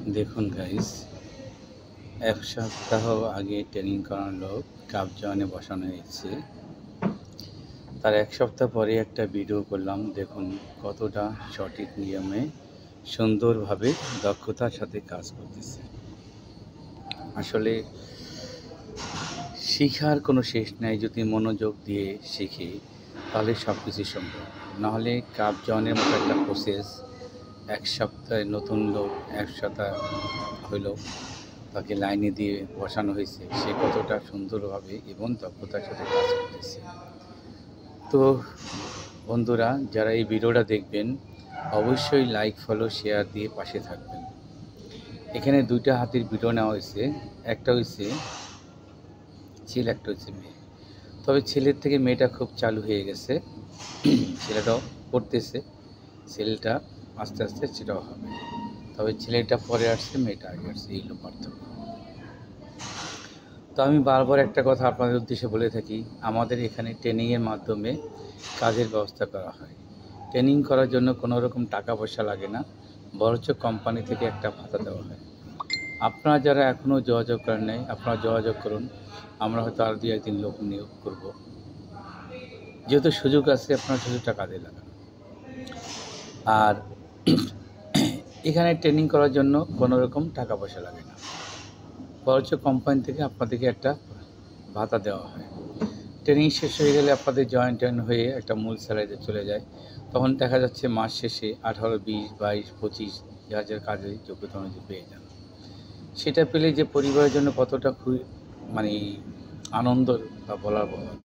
দেখুন গাইস, এক সপ্তাহ আগে ট্রেনিং করানো কাপ জয়েনে বসানো হয়েছে। তার এক সপ্তাহ পরে একটা ভিডিও করলাম। দেখুন কতটা সঠিক নিয়মে সুন্দরভাবে দক্ষতার সাথে কাজ করতেছে। আসলে শিখার কোনো শেষ নাই। যদি মনোযোগ দিয়ে শিখি তাহলে সব কিছু সম্ভব। নাহলে কাপ জয়েনের মতো একটা প্রসেস এক সপ্তাহে নতুন লোক এক সপ্তাহ হইল তাকে লাইনে দিয়ে বসানো হয়েছে, সে কতটা সুন্দরভাবে এবং দক্ষতার সাথে কাজ করতেছে। তো বন্ধুরা, যারা এই ভিডিওটা দেখবেন অবশ্যই লাইক, ফলো, শেয়ার দিয়ে পাশে থাকবেন। এখানে দুইটা হাতির ভিডিও নেওয়া হয়েছে, একটা হয়েছে ছেলে, একটা হয়েছে মেয়ে। তবে ছেলের থেকে মেয়েটা খুব চালু হয়ে গেছে, ছেলেটাও করতেছে, ছেলেটা আস্তে আস্তে সেটাও হবে। তবে ছেলেটা পরে আসছে, মেয়েটা আগে আসছে, এই হলো পার্থক্য। তো আমি বারবার একটা কথা আপনাদের উদ্দেশ্যে বলে থাকি, আমাদের এখানে ট্রেনিংয়ের মাধ্যমে কাজের ব্যবস্থা করা হয়। ট্রেনিং করার জন্য কোনো রকম টাকা পয়সা লাগে না, বরঞ্চ কোম্পানি থেকে একটা ভাতা দেওয়া হয়। আপনারা যারা এখনও যোগাযোগ করেন নাই, আপনারা যোগাযোগ করুন। আমরা হয়তো আর 2-1 দিন লোক নিয়োগ করব। যেহেতু সুযোগ আছে, আপনার সুযোগটা কাজে লাগান। আর এখানে ট্রেনিং করার জন্য কোনো রকম টাকা পয়সা লাগে না, বরঞ্চ কোম্পানি থেকে আপনাদেরকে একটা ভাতা দেওয়া হয়। ট্রেনিং শেষ হয়ে গেলে আপনাদের জয়েন হয়ে একটা মূল স্যালারিতে চলে যায়। তখন দেখা যাচ্ছে মাস শেষে 18, 20, 22, 25 যার যার কাজের যোগ্যতা অনুযায়ী পেয়ে যান। সেটা পেলে যে পরিবারের জন্য কতটা মানে আনন্দ তা বলার